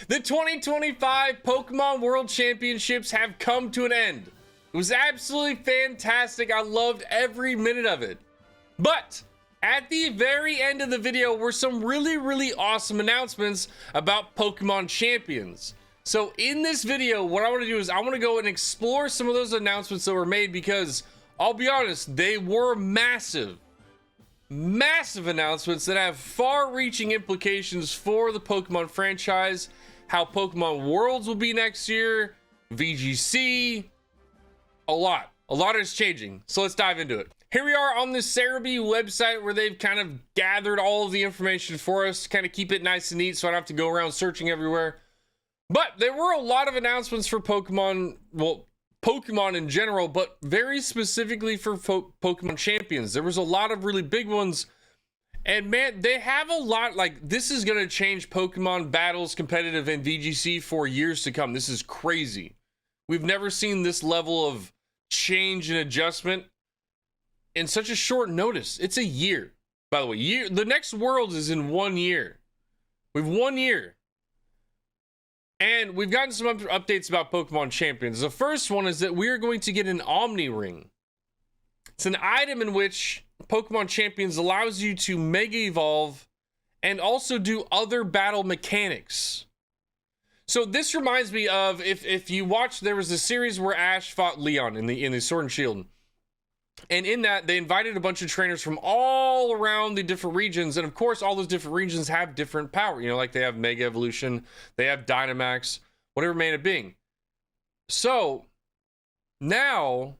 The 2025 Pokemon World Championships have come to an end. It was absolutely fantastic. I loved every minute of it. But at the very end of the video were some really awesome announcements about Pokemon Champions. So in this video, what I want to do is I want to go and explore some of those announcements that were made, because I'll be honest, they were massive announcements that have far-reaching implications for the Pokemon franchise, how Pokemon Worlds will be next year, VGC, a lot is changing. So let's dive into it. Here we are on the Cerebi website, where they've kind of gathered all of the information for us to kind of keep it nice and neat so I don't have to go around searching everywhere. But there were a lot of announcements for Pokemon, well, Pokemon in general, but very specifically for Pokemon Champions. There was a lot of really big ones, and man, they have a lot. Like, this is going to change Pokemon battles competitive in VGC for years to come. This is crazy. We've never seen this level of change and adjustment in such a short notice. It's a year, by the way. The next Worlds is in 1 year. We've 1 year. And we've gotten some updates about Pokemon Champions. The first one is that we are going to get an Omni Ring. It's an item in which Pokemon Champions allows you to Mega Evolve and also do other battle mechanics. So this reminds me of, if you watch, there was a series where Ash fought Leon in the Sword and Shield. And in that, they invited a bunch of trainers from all around the different regions. And of course, all those different regions have different power. You know, like they have Mega Evolution, they have Dynamax, whatever it may have been. So now,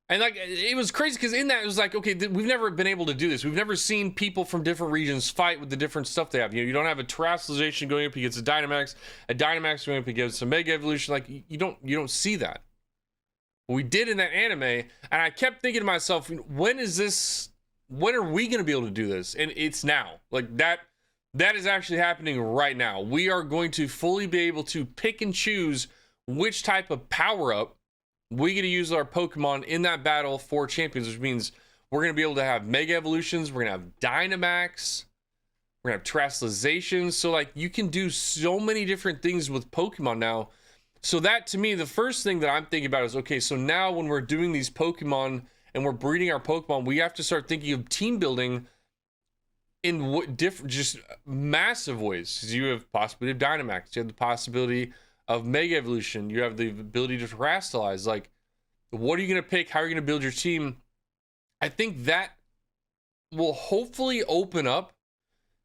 and like, it was crazy because in that, it was like, okay, we've never been able to do this. We've never seen people from different regions fight with the different stuff they have. You know, you don't have a Terrestrialization going up against a Dynamax going up against a Mega Evolution. Like, you don't see that. We did in that anime, and I kept thinking to myself, when are we going to be able to do this? And it's now. Like, that is actually happening right now. We are going to fully be able to pick and choose which type of power-up we're going to use our Pokemon in that battle for Champions, which means we're going to be able to have Mega Evolutions, we're going to have Dynamax, we're going to have Terrestrializations. So, like, you can do so many different things with Pokemon now. So that, to me, the first thing that I'm thinking about is, okay, so now when we're doing these Pokemon and we're breeding our Pokemon, we have to start thinking of team building in just massive ways. Because you have possibility of Dynamax, you have the possibility of Mega Evolution, you have the ability to Terrestrialize. Like, what are you going to pick? How are you going to build your team? I think that will hopefully open up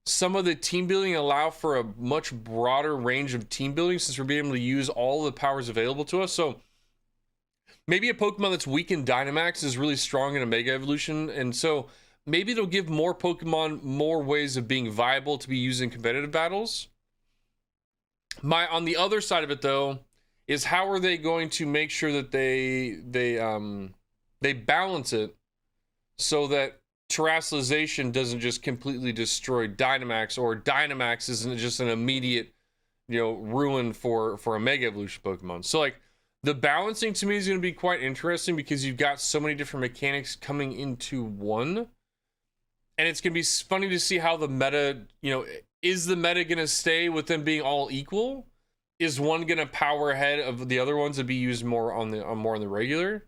some of the team building, allow for a much broader range of team building, since we're being able to use all the powers available to us. So maybe a Pokemon that's weak in Dynamax is really strong in a Mega Evolution, and so maybe it'll give more Pokemon more ways of being viable to be used in competitive battles. On the other side of it, though, is how are they going to make sure that they balance it so that Terrestrialization doesn't just completely destroy Dynamax, or Dynamax isn't just an immediate, ruin for a Mega Evolution Pokemon. So, like, the balancing to me is going to be quite interesting, because you've got so many different mechanics coming into one, and it's going to be funny to see how the meta, is the meta going to stay with them being all equal? Is one going to power ahead of the other ones and be used more on the regular?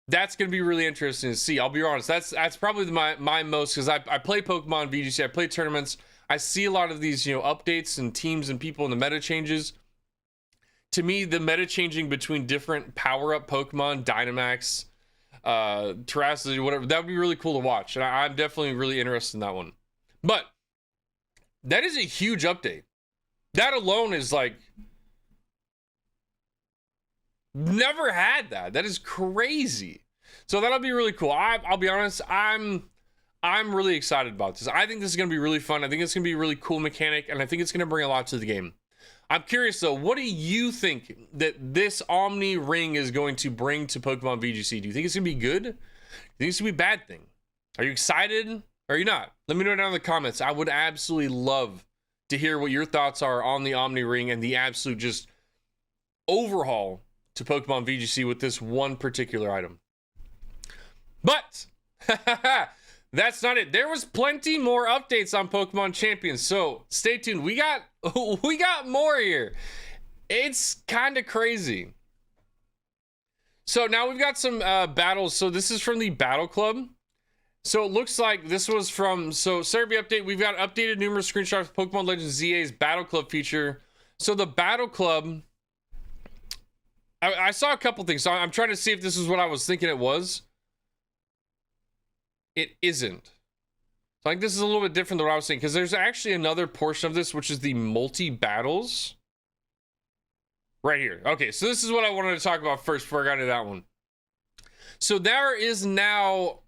That's going to be really interesting to see. I'll be honest, that's probably my most, because I play Pokemon VGC, I play tournaments, I see a lot of these, updates and teams and people, and the meta changes. To me, the meta changing between different power-up Pokemon, Dynamax, Terrestrialization, whatever, that would be really cool to watch, and I'm definitely really interested in that one. But that is a huge update. That alone is like, never had that. That is crazy. So that'll be really cool. I'll be honest, I'm really excited about this. I think this is going to be really fun. I think it's going to be a really cool mechanic, and I think it's going to bring a lot to the game. I'm curious, though, what do you think that this Omni Ring is going to bring to Pokemon VGC? Do you think it's going to be good? Do you think it's going to be a bad thing? Are you excited, or are you not? Let me know down in the comments. I would absolutely love to hear what your thoughts are on the Omni Ring and the absolute just overhaul to Pokemon VGC with this one particular item. But that's not it. There was plenty more updates on Pokemon Champions, so stay tuned. We got we got more here. It's kind of crazy. So now we've got some battles. So this is from the Battle Club. So it looks like this was from, so Serbia update. We've got updated numerous screenshots of Pokemon Legends ZA's Battle Club feature. So the Battle Club, I saw a couple things. So I'm trying to see if this is what I was thinking it was. It isn't. So I think this is a little bit different than what I was saying, because there's actually another portion of this, which is the multi-battles. Right here. Okay, so this is what I wanted to talk about first before I got into that one. So there is now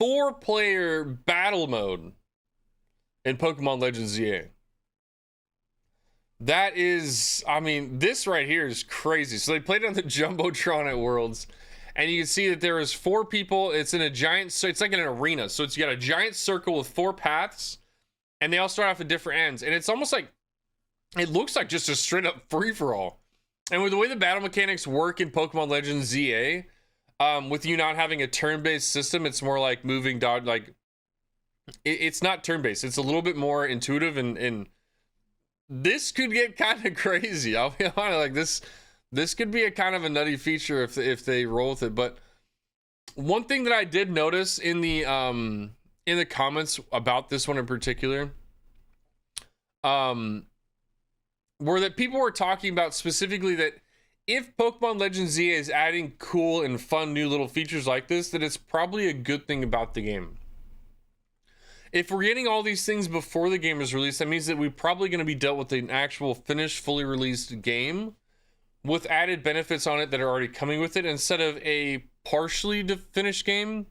4-player battle mode in Pokemon Legends ZA. That is, I mean, this right here is crazy. So they played on the Jumbotron at Worlds, and you can see that there is 4 people. It's in a giant, so it's like an arena. So it's got a giant circle with 4 paths, and they all start off at different ends. And it's almost like, it looks like just a straight up free-for-all. And with the way the battle mechanics work in Pokemon Legends ZA, with you not having a turn-based system, it's more like moving dodge, like it's not turn-based. It's a little bit more intuitive, and this could get kind of crazy. I'll be honest, like this could be a kind of a nutty feature if they roll with it. But one thing that I did notice in the comments about this one in particular, were that people were talking about specifically that if Pokemon Legends ZA is adding cool and fun new little features like this, that it's probably a good thing about the game. If we're getting all these things before the game is released, that means that we're probably going to be dealt with an actual finished, fully released game with added benefits on it that are already coming with it, instead of a partially finished game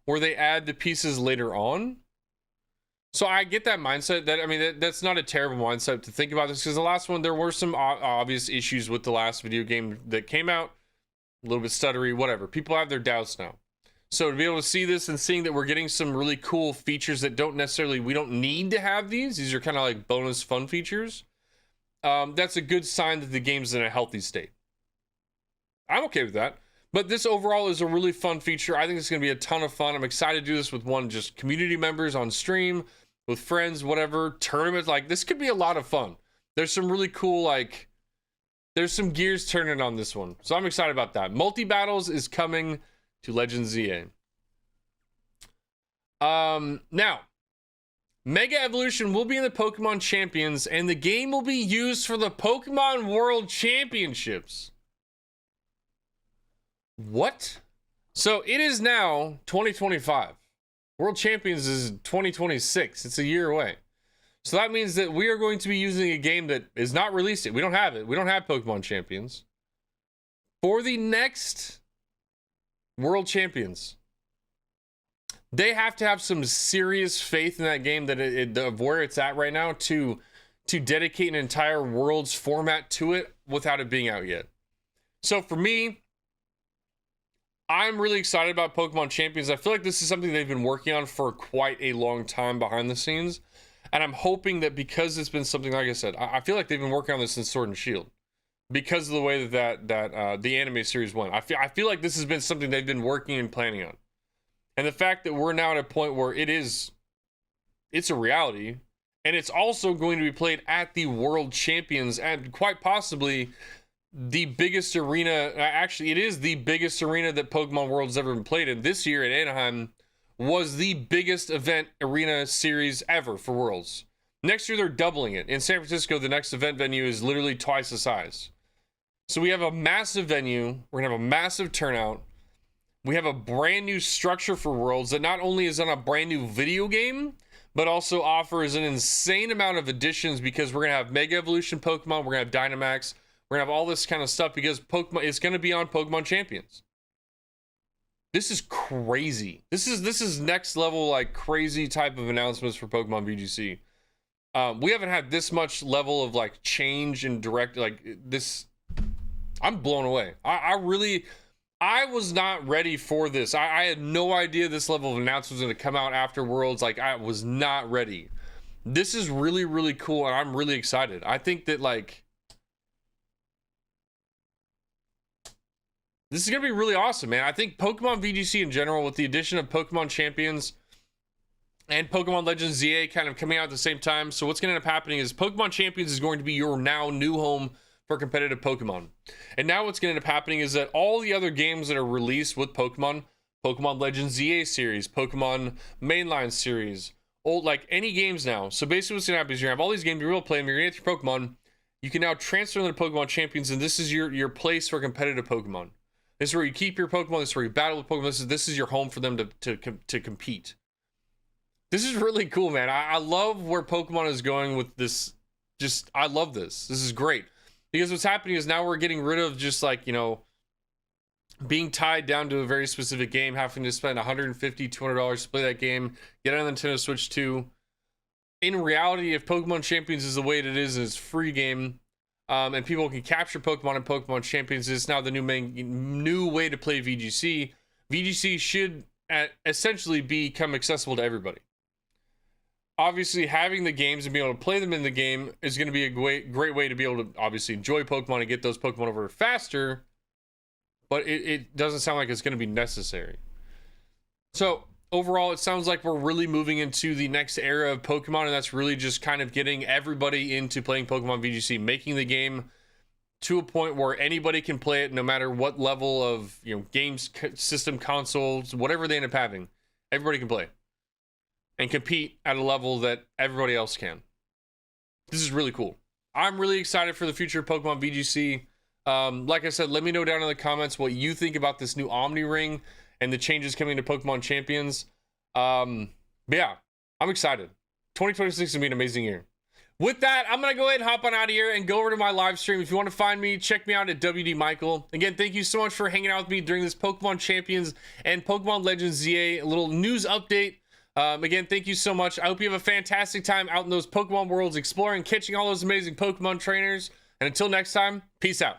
where they add the pieces later on. So I get that mindset. That, I mean, that's not a terrible mindset to think about this, because the last one, there were some obvious issues with the last video game that came out. A little bit stuttery, whatever. People have their doubts now. So to be able to see this and seeing that we're getting some really cool features that don't necessarily, we don't need to have these. These are kind of like bonus fun features. That's a good sign that the game's in a healthy state. I'm okay with that. But this overall is a really fun feature. I think it's going to be a ton of fun. I'm excited to do this with just community members on stream, with friends, whatever, tournaments. Like, this could be a lot of fun. There's some really cool, like, there's some gears turning on this one. So I'm excited about that. Multi-battles is coming to Legends ZA. Now, Mega Evolution will be in the Pokémon Champions, and the game will be used for the Pokémon World Championships. What? So it is now 2025. World Champions is 2026. It's a year away. So that means that we are going to be using a game that is not released yet. We don't have it. We don't have Pokemon Champions. For the next World Champions, they have to have some serious faith in that game, that of where it's at right now, to dedicate an entire Worlds format to it without it being out yet. So for me, I'm really excited about Pokemon Champions. I feel like this is something they've been working on for quite a long time behind the scenes. And I'm hoping that because it's been something, like I said, I feel like they've been working on this since Sword and Shield, because of the way that the anime series went. I feel like this has been something they've been working and planning on. And the fact that we're now at a point where it's a reality, and it's also going to be played at the World Champions, and quite possibly the biggest arena. Actually, it is the biggest arena that Pokemon Worlds ever been played in. This year at Anaheim was the biggest event arena series ever for Worlds. Next year, they're doubling it. In San Francisco, the next event venue is literally twice the size. So we have a massive venue. We're going to have a massive turnout. We have a brand new structure for Worlds that not only is on a brand new video game, but also offers an insane amount of additions, because we're going to have Mega Evolution Pokemon. We're going to have Dynamax. We're going to have all this kind of stuff, because Pokemon is going to be on Pokemon Champions. This is crazy. This is next level, like, crazy type of announcements for Pokemon VGC. We haven't had this much level of, like, change and direct, like, this. I'm blown away. I was not ready for this. I had no idea this level of announcement was going to come out after Worlds. Like, I was not ready. This is really, really cool, and I'm really excited. I think that, like, this is going to be really awesome, man. I think Pokemon VGC in general, with the addition of Pokemon Champions, and Pokemon Legends ZA kind of coming out at the same time. So what's going to end up happening is Pokemon Champions is going to be your now new home for competitive Pokemon. And now what's going to end up happening is that all the other games that are released with Pokemon, Pokemon Legends ZA series, Pokemon Mainline series, old, like any games now. So basically what's going to happen is you're going to have all these games, you're able to play them, you're going to get your Pokemon. You can now transfer them to Pokemon Champions, and this is your place for competitive Pokemon. This is where you keep your Pokemon, this is where you battle with Pokemon, this is your home for them to compete. This is really cool, man. I love where Pokemon is going with this. I love this. This is great. Because what's happening is now we're getting rid of just like, you know, being tied down to a very specific game, having to spend $150, $200 to play that game, get on the Nintendo Switch 2. In reality, if Pokemon Champions is the way it is, and it's a free game, and people can capture Pokemon in Pokemon Champions, it's now the new way to play VGC. VGC should essentially become accessible to everybody. Obviously, having the games and being able to play them in the game is going to be a great way to be able to obviously enjoy Pokemon and get those Pokemon over faster, but it doesn't sound like it's going to be necessary. So overall, it sounds like we're really moving into the next era of Pokemon, and that's really just kind of getting everybody into playing Pokemon VGC, making the game to a point where anybody can play it no matter what level of, you know, games, system, consoles, whatever they end up having. Everybody can play and compete at a level that everybody else can. This is really cool. I'm really excited for the future of Pokemon VGC. Like I said, let me know down in the comments what you think about this new Omni Ring and the changes coming to Pokemon Champions. But yeah, I'm excited. 2026 is going to be an amazing year. With that, I'm going to go ahead and hop on out of here and go over to my live stream. If you want to find me, check me out at WD Michael. Again, thank you so much for hanging out with me during this Pokemon Champions and Pokemon Legends ZA little news update. Again, thank you so much. I hope you have a fantastic time out in those Pokemon worlds, exploring, catching all those amazing Pokemon trainers. And until next time, peace out.